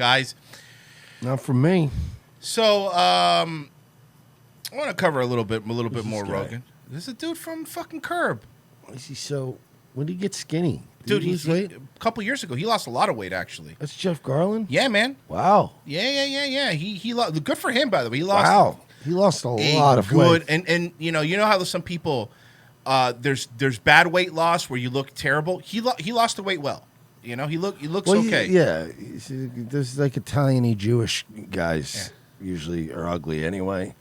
guys. Not for me. So, I want to cover a little bit more Rogan. This is a dude from fucking Curb. Is he so? When did he get skinny? Dude, he lose weight? a couple years ago, he lost a lot of weight, actually. That's Jeff Garland? Yeah, man. Wow. Yeah. He lost. Good for him, by the way. He lost. Wow. He lost a lot of weight. And you know how some people, there's bad weight loss where you look terrible. He lost the weight well. You know, he looks okay. Yeah. There's like Italian-y Jewish guys usually are ugly anyway.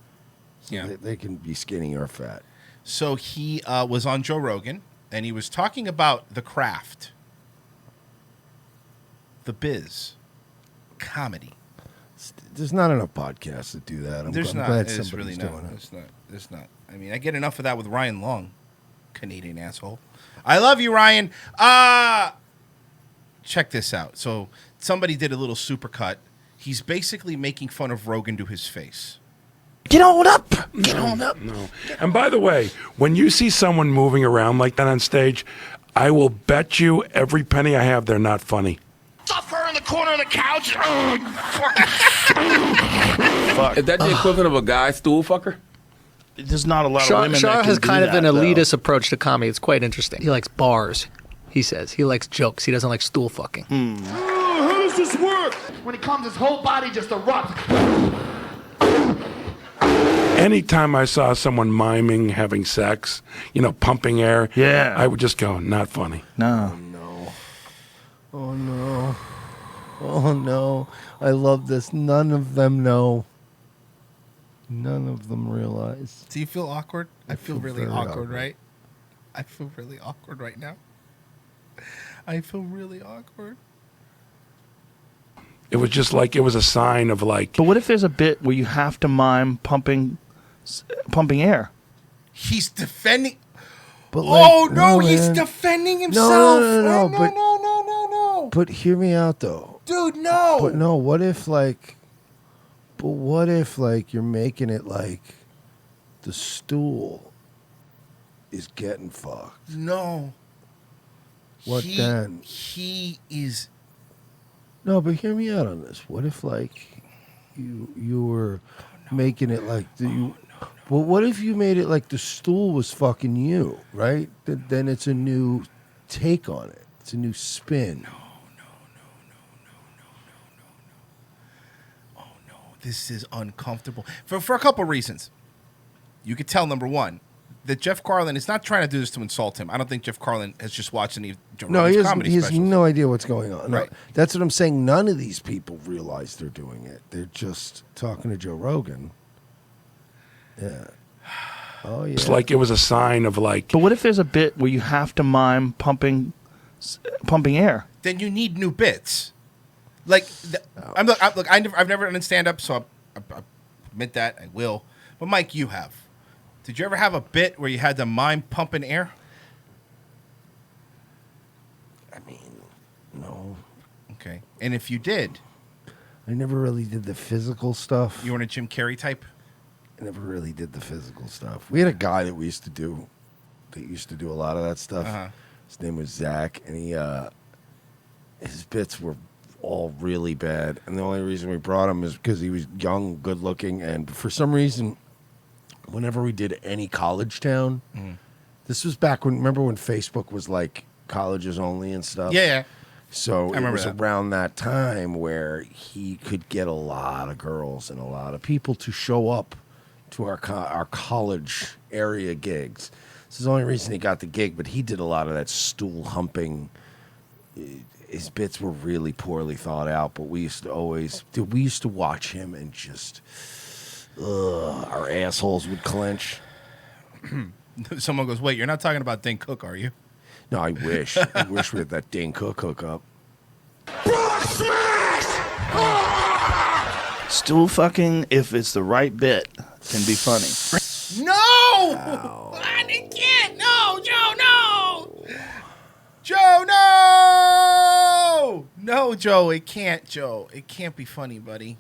Yeah. They can be skinny or fat. So he was on Joe Rogan, and he was talking about the craft, the biz, comedy. There's not enough podcasts that do that. I'm glad somebody's really doing not. it. There's not. I mean, I get enough of that with Ryan Long, Canadian asshole. I love you, Ryan. Check this out. So somebody did a little supercut. He's basically making fun of Rogan to his face. Get on up. Get on up. No. And by the way, when you see someone moving around like that on stage, I will bet you every penny I have they're not funny. Stuff her in the corner of the couch. Fuck. Is that the equivalent of a guy stool fucker? There's not a lot of women Shaw that can has do kind of that, an though. elitist approach to comedy. It's quite interesting. He likes bars, he says. He likes jokes. He doesn't like stool fucking. How does this work? When he comes, his whole body just erupts. Anytime I saw someone miming having sex, pumping air, I would just go, not funny. No. Oh, no. Oh, no. I love this. None of them know. None of them realize. Do you feel awkward? I feel really awkward, right? I feel really awkward right now. I feel really awkward. It was just like it was a sign of like. But what if there's a bit where you have to mime pumping air? He's defending. But he's defending himself. No. But hear me out, though. Dude, no. But no, what if you're making it like the stool is getting fucked? No. What then? He is. No, but hear me out on this. What if you were making it like Well, what if you made it like the stool was fucking you, right? Then it's a new take on it. It's a new spin. No. Oh no, this is uncomfortable for a couple reasons. You could tell, number one, that Jeff Garland is not trying to do this to insult him. I don't think Jeff Garland has just watched any Joe Rogan's comedy he has specials. no idea what's going on. Right. No, that's what I'm saying. None of these people realize they're doing it. They're just talking to Joe Rogan. Yeah. Oh, yeah. It's like it was a sign of like. But what if there's a bit where you have to mime pumping air? Then you need new bits. Like, I've never done stand-up, so I admit that. I will. But, Mike, you have. Did you ever have a bit where you had to mime pumping air? I mean, no. Okay. And if you did? I never really did the physical stuff. You weren't a Jim Carrey type? I never really did the physical stuff. We had a guy that used to do a lot of that stuff. Uh-huh. His name was Zach, and his bits were all really bad. And the only reason we brought him is because he was young, good looking, and for some reason, whenever we did any college town, this was back when, remember when Facebook was like colleges only and stuff? Yeah. So it was that. around that time where he could get a lot of girls and a lot of people to show up to our college area gigs. This is the only reason he got the gig, but he did a lot of that stool humping. His bits were really poorly thought out, but we used to watch him and just, our assholes would clench. Someone goes, wait, you're not talking about Dane Cook, are you? No, I wish. I wish we had that Dane Cook hookup. Brock smash! Stool fucking, if it's the right bit, can be funny. No! I can't! No, Joe, no! Joe, no! No, Joe, it can't, Joe. It can't be funny, buddy.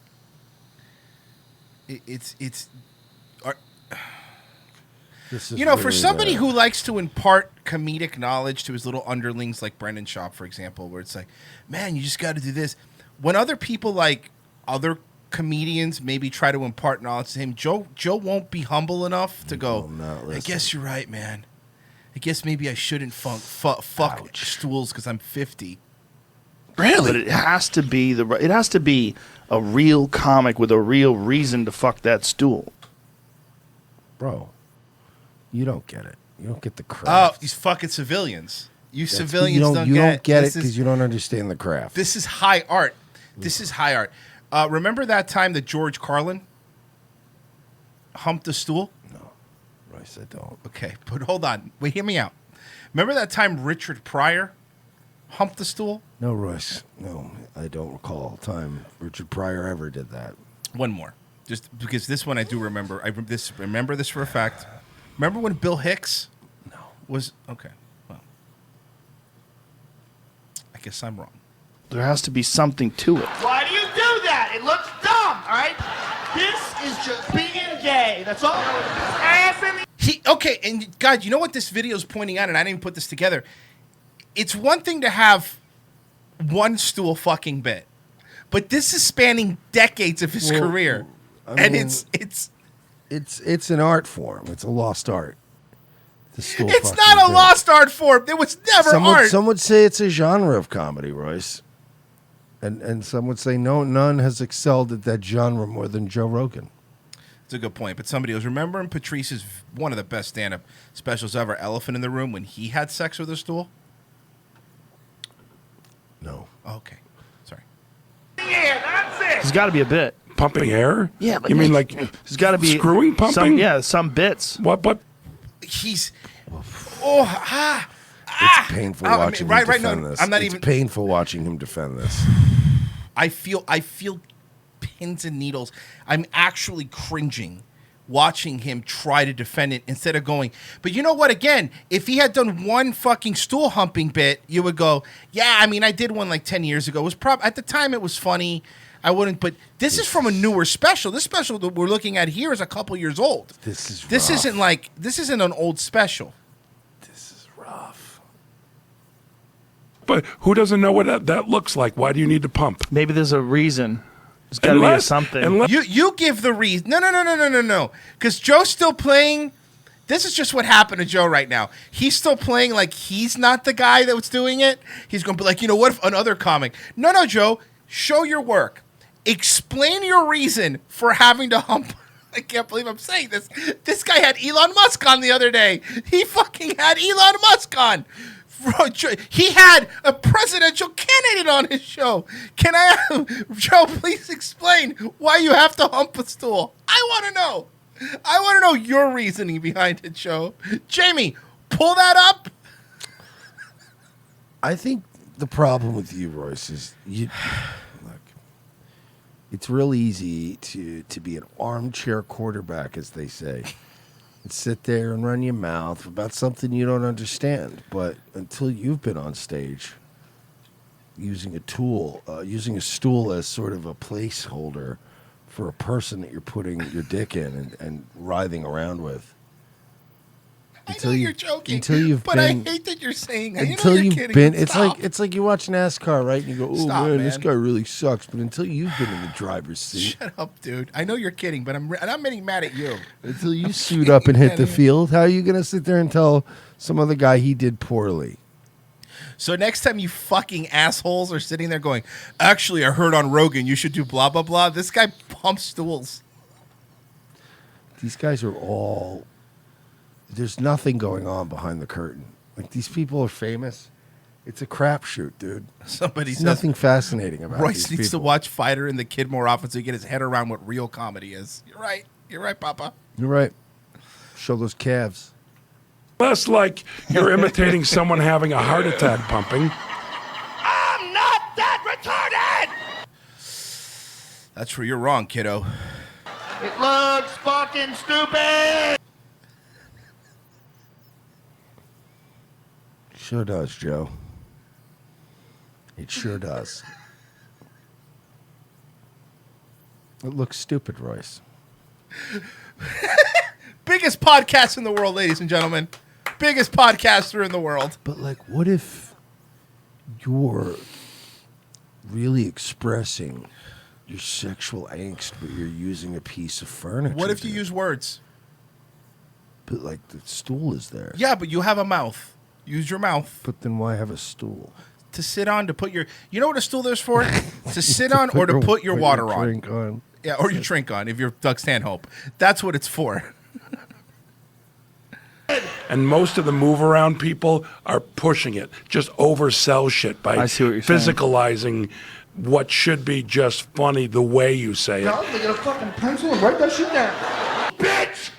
It's for somebody who likes to impart comedic knowledge to his little underlings like Brendan Schaub, for example, where it's like, man, you just got to do this. when other people like other comedians maybe try to impart knowledge to him, Joe won't be humble enough to go, I guess you're right, man. I guess maybe I shouldn't fuck stools because I'm 50. Really? But it has to be a real comic with a real reason to fuck that stool. Bro, you don't get it. You don't get the craft. Oh, these fucking civilians. You That's- civilians you don't get it this because you don't understand the craft. This is high art. This is high art. Remember that time that George Carlin humped a stool? No, Royce, I don't. Okay, but hold on. Wait, hear me out. Remember that time Richard Pryor humped the stool? No, Royce. No, I don't recall a time Richard Pryor ever did that. One more. Just because this one I do remember. I remember this for a fact. Remember when Bill Hicks was... Okay, well. I guess I'm wrong. There has to be something to it. Why do you do that? It looks dumb, all right? This is just being gay. That's all. Ass in the... Okay, and God, you know what this video is pointing out, and I didn't even put this together? It's one thing to have one stool fucking bit, but this is spanning decades of his career. I mean, it's an art form. It's a lost art. It's not a lost art form. It was never art. Some would say it's a genre of comedy, Royce. And some would say none has excelled at that genre more than Joe Rogan. It's a good point. But somebody was remembering Patrice's one of the best stand-up specials ever, Elephant in the Room, when he had sex with a stool? No. Oh, okay. Sorry. Yeah, that's it. There's got to be a bit. Pumping air? Yeah, but you mean like there's got to be screwing pumping? Some bits. What? He's It's painful watching him defend this. I'm not it's even painful watching him defend this. I feel pins and needles. I'm actually cringing watching him try to defend it instead of going. But you know what? Again, if he had done one fucking stool humping bit, you would go, yeah, I mean, I did one like 10 years ago. It was at the time it was funny. I wouldn't, but this is from a newer special. This special that we're looking at here is a couple years old. This isn't an old special. This is rough. But who doesn't know what that looks like? Why do you need to pump? Maybe there's a reason. There's got to be something. You give the reason. No. Because Joe's still playing. This is just what happened to Joe right now. He's still playing like he's not the guy that was doing it. He's going to be like, what if another comic? No, Joe. Show your work. Explain your reason for having to hump. I can't believe I'm saying this. This guy had Elon Musk on the other day. He fucking had Elon Musk on. He had a presidential candidate on his show. Can I, Joe, please explain why you have to hump a stool? I want to know. I want to know your reasoning behind it, Joe. Jamie, pull that up. I think the problem with you, Royce, is look. It's real easy to be an armchair quarterback, as they say, and sit there and run your mouth about something you don't understand. But until you've been on stage using a stool as sort of a placeholder for a person that you're putting your dick in and writhing around with. I know you're joking, I hate that you're saying that. Until you're you've kidding. been, Stop. it's like you watch NASCAR, right? And you go, "Oh Stop, man, this man. guy really sucks." But until you've been in the driver's seat, Shut up, dude. I know you're kidding, but I'm getting mad at you. until you suit up and hit the field, how are you gonna sit there and tell some other guy he did poorly? So next time you fucking assholes are sitting there going, actually, I heard on Rogan you should do blah, blah, blah. This guy pumps stools. These guys are all. There's nothing going on behind the curtain. Like, these people are famous. It's a crapshoot, dude. There's nothing fascinating about Royce these needs to people. watch Fighter and the Kid more often so he get his head around what real comedy is. You're right. You're right, Papa. You're right. Show those calves. Less like you're imitating someone having a heart attack pumping. I'm not that retarded! That's where you're wrong, kiddo. It looks fucking stupid! Sure does, Joe. It sure does. It looks stupid, Royce. Biggest podcast in the world, ladies and gentlemen. Biggest podcaster in the world. But, like, what if you're really expressing your sexual angst, but you're using a piece of furniture. What if you dude. use words? But like the stool is there. Yeah, but you have a mouth. Use your mouth But then why have a stool? to sit on, to put your... You know what a stool there's for? To sit on or to put your water on. Drink on. Yeah, or your drink on if you're Doug Stanhope. That's what it's for. And most of the move around people are pushing it, just oversell shit by I see what you're saying. physicalizing what should be just funny the way you say it. I'll get a fucking pencil and write that shit down. Bitch!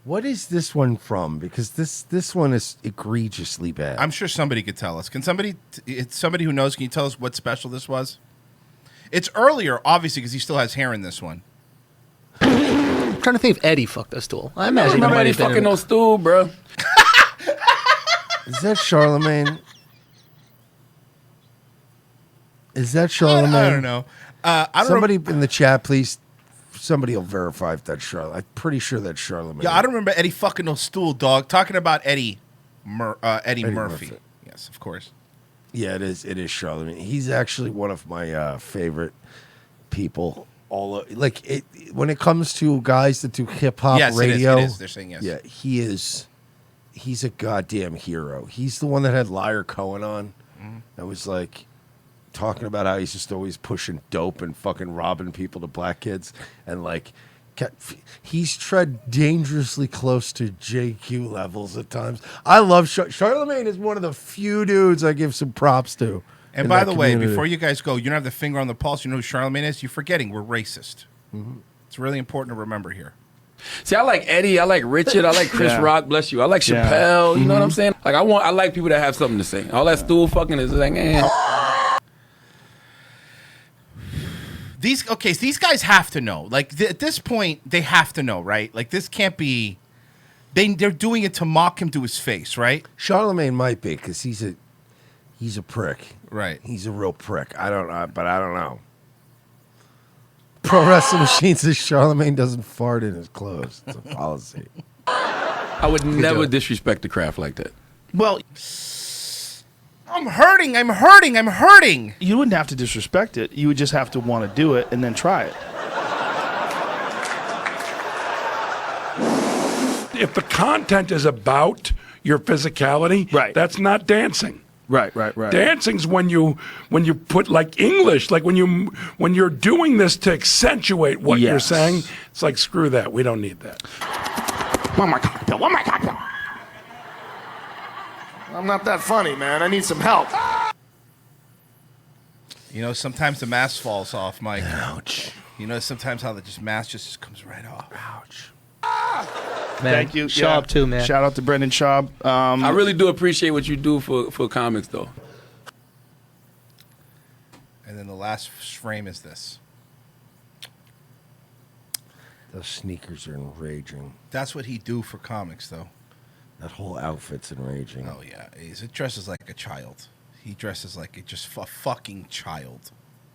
What is this one from? Because this one is egregiously bad. I'm sure somebody could tell us. Can somebody... It's somebody who knows. Can you tell us what special this was? It's earlier, obviously, because he still has hair in this one. I'm trying to think if Eddie fucked a stool. I imagine Remember he might any have been fucking in- no stool, bro? Is that Charlamagne? Is that I Charlamagne? don't know. I don't Somebody in the chat, please. Somebody will verify if that's Charlamagne. I'm pretty sure that's Charlamagne. Yeah, I don't remember Eddie fucking no stool, dog. Talking about Eddie Murphy. Murphy. Yes, of course. Yeah, it is. It is Charlamagne. He's actually one of my favorite people. When it comes to guys that do hip hop Yes, radio, it is. They're saying yes. Yeah, he is. He's a goddamn hero. He's the one that had Liar Cohen on. That was like talking about how he's just always pushing dope and fucking robbing people to black kids, and like he's tread dangerously close to JQ levels at times. I love Charlamagne is one of the few dudes I give some props to. And by the way, before you guys go, you don't have the finger on the pulse. You know who Charlamagne is? You're forgetting we're racist. It's really important to remember here. See, I like Eddie. I like Richard. I like Chris Yeah. Rock. Bless you. I like Yeah. Chappelle. You know what I'm saying? Like I like people that have something to say. All that stool fucking is like, These guys have to know. Like at this point, they have to know, right? Like this can't be. They're doing it to mock him to his face, right? Charlamagne might be because he's a prick. Right. He's a real prick. I don't know. Pro Wrestling Machine says Charlamagne doesn't fart in his clothes. It's a policy. I would never disrespect the craft like that. Well, I'm hurting. you wouldn't have to disrespect it. You would just have to want to do it and then try it. If the content is about your physicality, Right. that's not dancing. Right. Dancing's when you put like English, like when you're doing this to accentuate what you're Yes. saying. It's like screw that. We don't need that. One more cocktail. I'm not that funny, man. I need some help. You know, sometimes the mask falls off, Mike. Ouch. You know, sometimes how the mask just comes right off. Ouch. Man, Thank you. Show up too, man. Shout out to Brendan Schaub. I really do appreciate what you do for comics, though. And then the last frame is this. Those sneakers are enraging. That's what he do for comics, though. That whole outfit's enraging. Oh yeah, he dresses like a child. He dresses like a fucking child.